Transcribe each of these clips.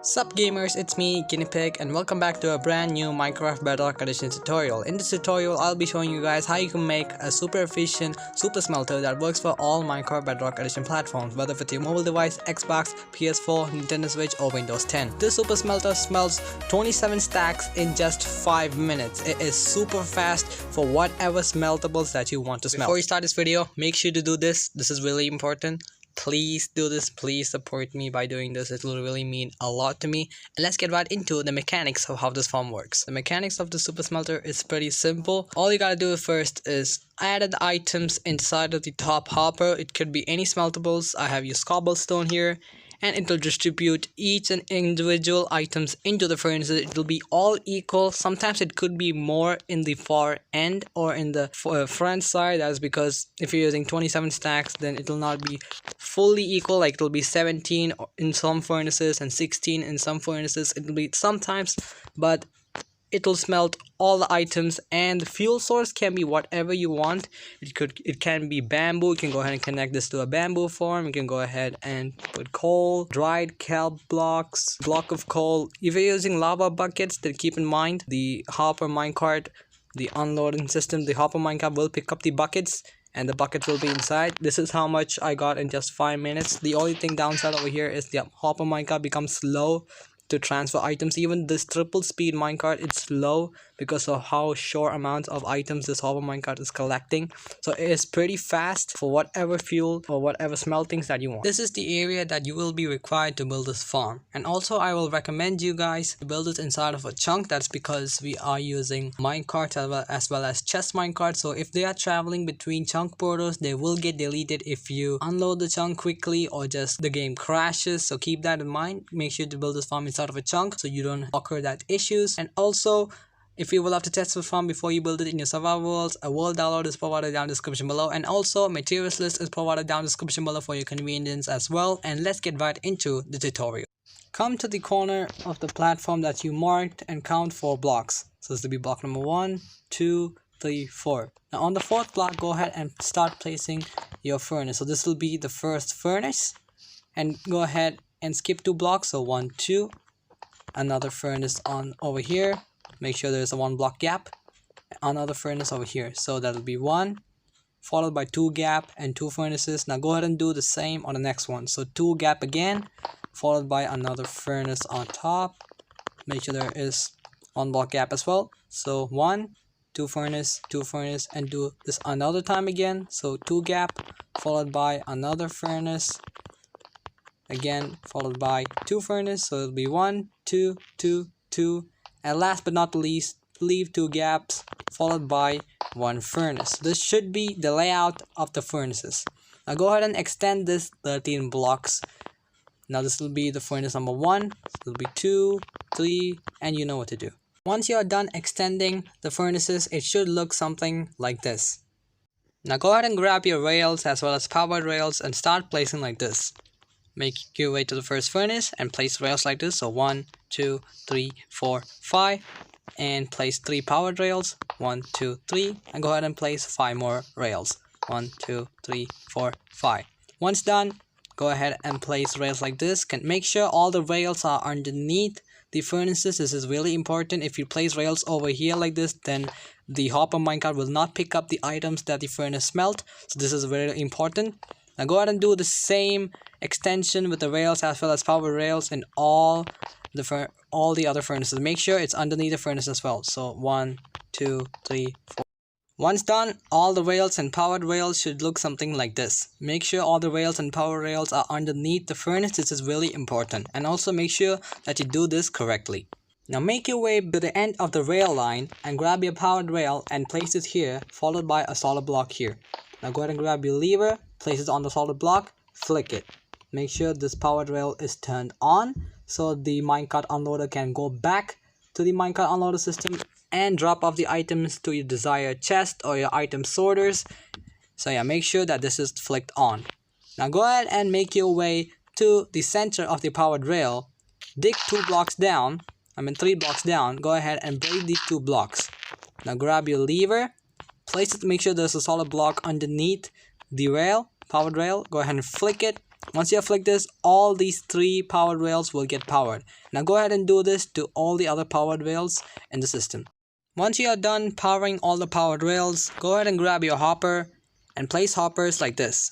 Sup gamers, it's me GinePik and welcome back to a brand new Minecraft Bedrock Edition tutorial. In this tutorial, I'll be showing you guys how you can make a super efficient super smelter that works for all Minecraft Bedrock Edition platforms, whether with your mobile device, Xbox, PS4, Nintendo Switch or Windows 10. This super smelter smelts 27 stacks in just 5 minutes. It is super fast for whatever smeltables that you want to smelt. Before you start this video, make sure to do this. This is really important. Please do this, please support me by doing this. It will really mean a lot to me. And let's get right into the mechanics of how this farm works. The mechanics of the super smelter is pretty simple. All you gotta do first is add the items inside of the top hopper. It could be any smeltables. I have used cobblestone here, and it will distribute each and individual items into the furnaces. It will be all equal. Sometimes it could be more in the far end or in the front side. That's because if you're using 27 stacks, then it will not be fully equal. Like it will be 17 in some furnaces and 16 in some furnaces. It will be sometimes, but it will smelt all the items, and the fuel source can be whatever you want. It can be bamboo. You can go ahead and connect this to a bamboo farm. You can go ahead and put coal, dried kelp blocks, block of coal. If you're using lava buckets, then keep in mind the hopper minecart, the unloading system, the hopper minecart will pick up the buckets and the bucket will be inside. This is how much I got in just 5 minutes. The only thing downside over here is the hopper minecart becomes slow to transfer items. Even this triple speed minecart, it's slow because of how short amounts of items this hopper minecart is collecting. So it is pretty fast for whatever fuel or whatever smeltings that you want. This is the area that you will be required to build this farm. And also I will recommend you guys to build it inside of a chunk. That's because we are using minecart as well as chest minecart. So if they are traveling between chunk portals, they will get deleted if you unload the chunk quickly or just the game crashes. So keep that in mind. Make sure to build this farm inside of a chunk so you don't occur that issues. And also, if you will have to test the farm before you build it in your survival worlds, a world download is provided down in the description below, and also materials list is provided down in the description below for your convenience as well. And let's get right into the tutorial. Come to the corner of the platform that you marked and count 4 blocks. So this will be block number 1, 2, 3, 4. Now on the 4th block, go ahead and start placing your furnace. So this will be the first furnace, and go ahead and skip 2 blocks. So 1, 2, another furnace on over here. Make sure there's a 1 block gap, another furnace over here. So that'll be 1 followed by 2 gap and 2 furnaces. Now go ahead and do the same on the next one. So 2 gap again followed by another furnace on top. Make sure there is 1 block gap as well. So 1, 2 furnace, 2 furnace, and do this another time again. So 2 gap followed by another furnace again followed by 2 furnace. So it'll be 1, 2, 2, 2. And last but not least, leave 2 gaps followed by 1 furnace. This should be the layout of the furnaces. Now go ahead and extend this 13 blocks. Now this will be the furnace number 1. This will be 2, 3, and you know what to do. Once you are done extending the furnaces, it should look something like this. Now go ahead and grab your rails as well as powered rails and start placing like this. Make your way to the first furnace and place rails like this. So 1, 2, 3, 4, 5, and place 3 powered rails. 1, 2, 3, and go ahead and place 5 more rails. 1, 2, 3, 4, 5. Once done, go ahead and place rails like this. Can make sure all the rails are underneath the furnaces. This is really important. If you place rails over here like this, then the hopper minecart will not pick up the items that the furnace smelt. So this is very important. Now go ahead and do the same extension with the rails as well as power rails in all the other furnaces. Make sure it's underneath the furnace as well. So 1, 2, 3, 4. Once done, all the rails and powered rails should look something like this. Make sure all the rails and power rails are underneath the furnace. This is really important. And also make sure that you do this correctly. Now make your way to the end of the rail line and grab your powered rail and place it here, followed by a solid block here. Now go ahead and grab your lever, place it on the solid block, flick it. Make sure this powered rail is turned on so the Minecart Unloader can go back to the Minecart Unloader system and drop off the items to your desired chest or your item sorters. So yeah, make sure that this is flicked on. Now go ahead and make your way to the center of the powered rail. Dig 3 blocks down. Go ahead and break these 2 blocks. Now grab your lever, place it, make sure there's a solid block underneath the rail, powered rail. Go ahead and flick it Once you have flicked this, all these 3 powered rails will get powered. Now go ahead and do this to all the other powered rails in the system. Once you are done powering all the powered rails, go ahead and grab your hopper and place hoppers like this.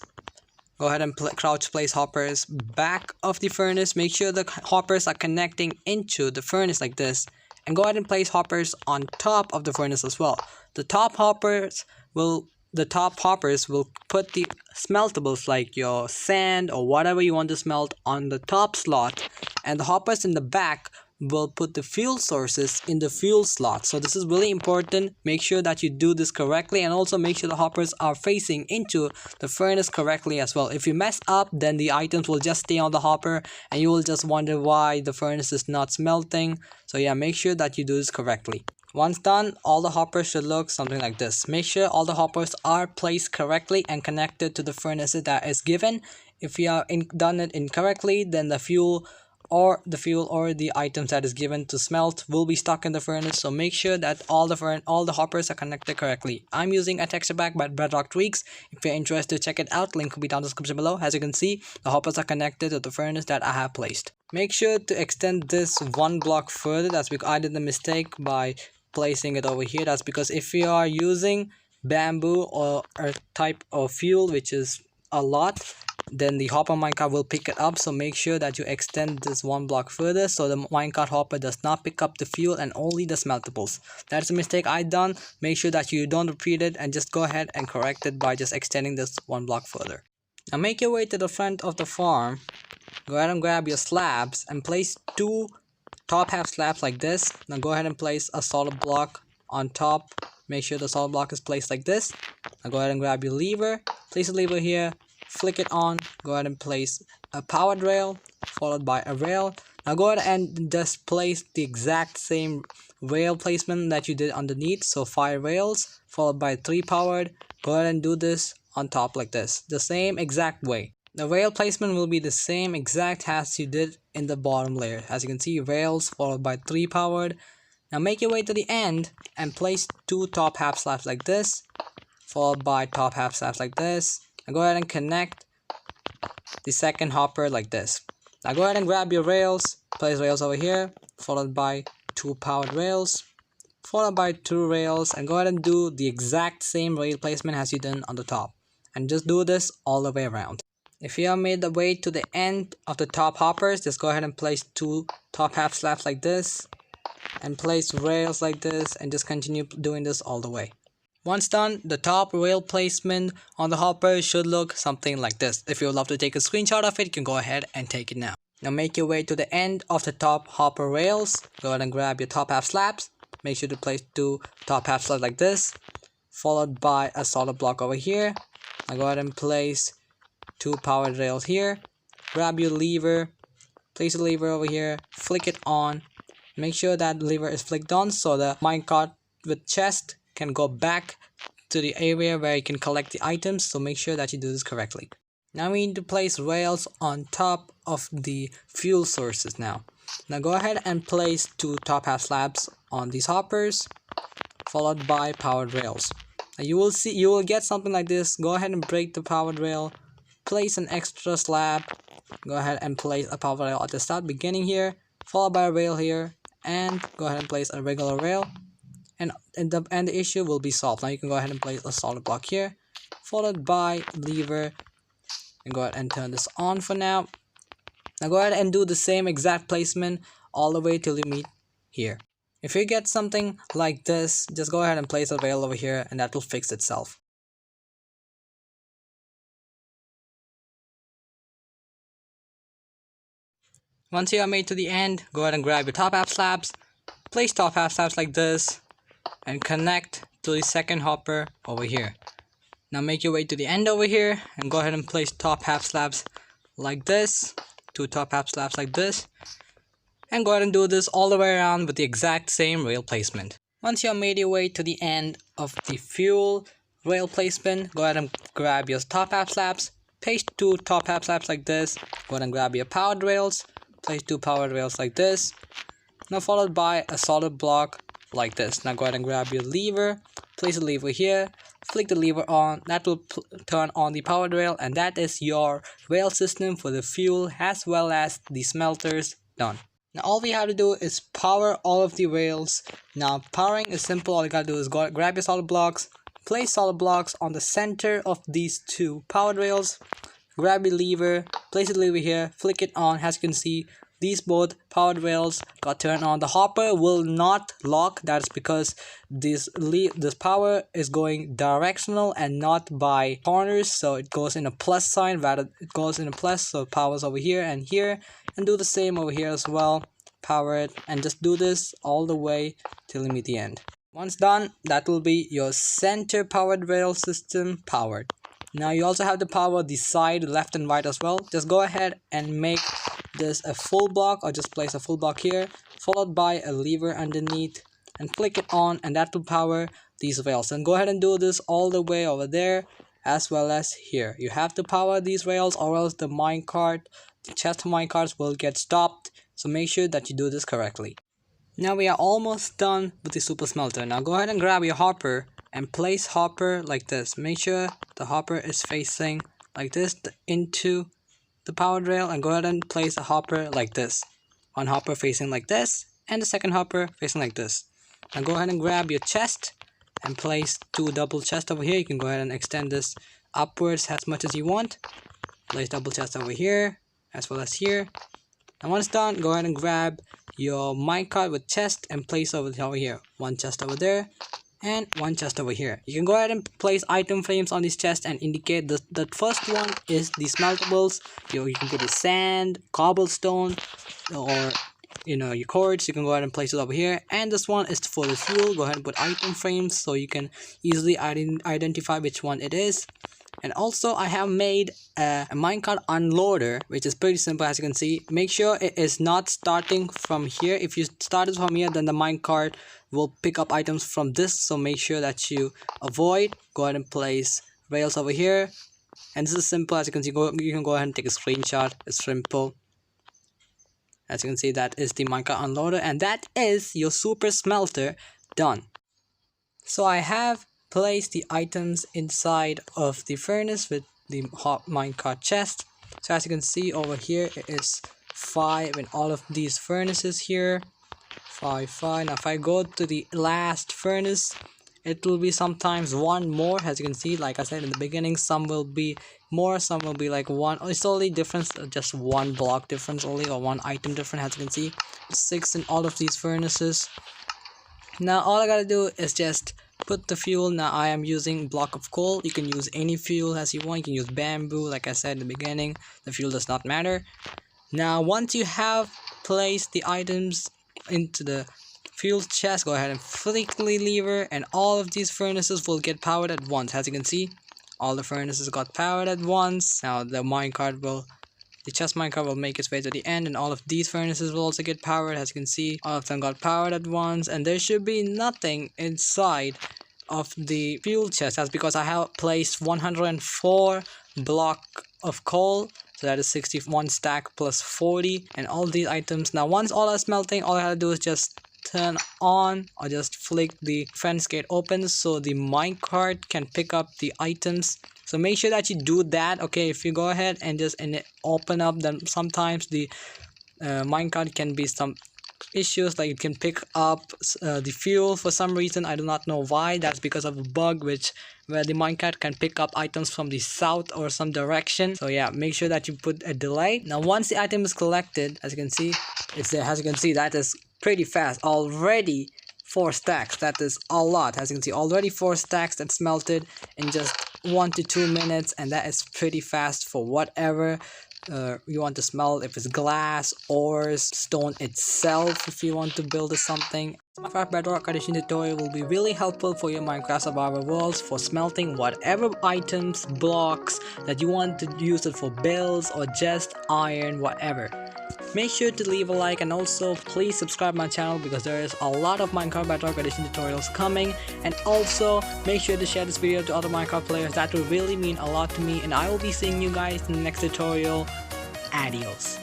Go ahead and crouch place hoppers back of the furnace. Make sure the hoppers are connecting into the furnace like this. And go ahead and place hoppers on top of the furnace as well. The top hoppers will put the smeltables like your sand or whatever you want to smelt on the top slot, and the hoppers in the back will put the fuel sources in the fuel slot. So this is really important. Make sure that you do this correctly, and also make sure the hoppers are facing into the furnace correctly as well. If you mess up, then the items will just stay on the hopper and you will just wonder why the furnace is not smelting. So yeah, make sure that you do this correctly. Once done, all the hoppers should look something like this. Make sure all the hoppers are placed correctly and connected to the furnaces that is given. If you are done it incorrectly, then the fuel or the items that is given to smelt will be stuck in the furnace. So make sure that all the hoppers are connected correctly. I'm using a texture pack by Bedrock Tweaks. If you're interested, check it out. Link will be down in the description below. As you can see, the hoppers are connected to the furnace that I have placed. Make sure to extend this 1 block further. That's because I did the mistake by placing it over here. That's because if you are using bamboo or a type of fuel which is a lot, then the hopper minecart will pick it up. So make sure that you extend this 1 block further so the minecart hopper does not pick up the fuel and only the smeltables. That's a mistake I done. Make sure that you don't repeat it and just go ahead and correct it by just extending this 1 block further. Now make your way to the front of the farm. Go ahead and grab your slabs and place 2 top half slabs like this. Now go ahead and place a solid block on top. Make sure the solid block is placed like this. Now go ahead and grab your lever. Place the lever here. Flick it on. Go ahead and place a powered rail followed by a rail. Now go ahead and just place the exact same rail placement that you did underneath. So 5 rails followed by 3 powered. Go ahead and do this on top like this. The same exact way. The rail placement will be the same exact as you did in the bottom layer. As you can see, rails followed by 3 powered. Now make your way to the end and place 2 top half slabs like this, followed by top half slabs like this. Now go ahead and connect the second hopper like this. Now go ahead and grab your rails, place rails over here, followed by 2 powered rails, followed by 2 rails, and go ahead and do the exact same rail placement as you did on the top. And just do this all the way around. If you have made the way to the end of the top hoppers, just go ahead and place 2 top half slabs like this and place rails like this and just continue doing this all the way. Once done, the top rail placement on the hopper should look something like this. If you would love to take a screenshot of it, you can go ahead and take it now. Now make your way to the end of the top hopper rails. Go ahead and grab your top half slabs. Make sure to place 2 top half slabs like this, followed by a solid block over here. Now go ahead and place 2 powered rails here. Grab your lever, place the lever over here, flick it on. Make sure that lever is flicked on so the minecart with chest can go back to the area where you can collect the items. So make sure that you do this correctly. Now we need to place rails on top of the fuel sources now. Now go ahead and place 2 top half slabs on these hoppers, followed by powered rails. Now you will get something like this. Go ahead and break the powered rail. Place an extra slab. Go ahead and place a power rail at the start beginning here, followed by a rail here, and go ahead and place a regular rail, and the issue will be solved. Now you can go ahead and place a solid block here, followed by lever, and go ahead and turn this on for now. Now go ahead and do the same exact placement all the way till you meet here. If you get something like this, just go ahead and place a rail over here and that will fix itself. Once you are made to the end, go ahead and grab your top half slabs, place top half slabs like this, and connect to the second hopper over here. Now make your way to the end over here and go ahead and place top half slabs like this, 2 top half slabs like this, and go ahead and do this all the way around with the exact same rail placement. Once you have made your way to the end of the fuel rail placement, go ahead and grab your top half slabs, place 2 top half slabs like this, go ahead and grab your powered rails, place 2 powered rails like this, now followed by a solid block like this. Now go ahead and grab your lever, place the lever here, flick the lever on, that will turn on the power rail, and that is your rail system for the fuel as well as the smelters done. Now all we have to do is power all of the rails. Now powering is simple. All you gotta do is grab your solid blocks, place solid blocks on the center of these two power rails, grab your lever, place the lever here, flick it on. As you can see, these both powered rails got turned on. The hopper will not lock. That's because this power is going directional and not by corners, so it goes in a plus sign, rather it goes in a plus, so power's over here, and do the same over here as well. Power it and just do this all the way till you meet the end. Once done, that will be your center powered rail system powered. Now you also have to power the side left and right as well. Just go ahead and make this a full block, or just place a full block here, followed by a lever underneath, and flick it on, and that will power these rails. And go ahead and do this all the way over there as well as here. You have to power these rails, or else the chest minecarts will get stopped, so make sure that you do this correctly. Now we are almost done with the super smelter. Now go ahead and grab your hopper and place hopper like this. Make sure the hopper is facing like this into the power rail, and go ahead and place a hopper like this. One hopper facing like this, and the second hopper facing like this. Now go ahead and grab your chest and place two double chests over here. You can go ahead and extend this upwards as much as you want. Place double chest over here as well as here. And once done, go ahead and grab your minecart with chest and place over here. One chest over there and one chest over here. You can go ahead and place item frames on this chest and indicate the first one is the smeltables. You can put the sand, cobblestone, or your quartz. You can go ahead and place it over here. And this one is for the fuel. Go ahead and put item frames so you can easily identify which one it is. And also I have made a Minecart Unloader, which is pretty simple. As you can see, make sure it is not starting from here. If you started from here, then the minecart will pick up items from this, so make sure that you avoid. Go ahead and place rails over here, and this is simple. As you can see, you can go ahead and take a screenshot. It's simple. As you can see, that is the Minecart Unloader, and that is your super smelter done. So I have place the items inside of the furnace with the hot minecart chest. So as you can see over here, it is 5 in all of these furnaces here. 5. Now if I go to the last furnace, it will be sometimes one more. As you can see, like I said in the beginning, some will be more, some will be like one. It's only difference, just one block difference only, or one item difference. As you can see, 6 in all of these furnaces. Now all I gotta do is just put the fuel. Now I am using block of coal. You can use any fuel as you want. You can use bamboo, like I said in the beginning. The fuel does not matter. Now once you have placed the items into the fuel chest, go ahead and flick the lever, and all of these furnaces will get powered at once. As you can see, all the furnaces got powered at once. Now the chest minecart will make its way to the end, and all of these furnaces will also get powered. As you can see, all of them got powered at once, and there should be nothing inside of the fuel chest. That's because I have placed 104 block of coal, so that is 61 stack plus 40, and all these items. Now once all are smelting, all I have to do is just turn on or just flick the fence gate open so the minecart can pick up the items. So make sure that you do that. Okay, if you go ahead and just open up, then sometimes the minecart can be some issues, like it can pick up the fuel for some reason. I do not know why. That's because of a bug where the minecart can pick up items from the south or some direction. So yeah, make sure that you put a delay. Now once the item is collected, as you can see, it's there. As you can see, that is pretty fast already. 4 stacks, that is a lot. As you can see, already 4 stacks that smelted in just 1 to 2 minutes, and that is pretty fast for whatever you want to smelt. If it's glass, ores, stone itself, if you want to build something. Minecraft Bedrock Edition tutorial will be really helpful for your Minecraft survival worlds for smelting whatever items, blocks that you want to use it for builds or just iron, whatever. Make sure to leave a like, and also please subscribe my channel because there is a lot of Minecraft Bedrock Edition tutorials coming. And also make sure to share this video to other Minecraft players. That will really mean a lot to me, and I will be seeing you guys in the next tutorial. Adios.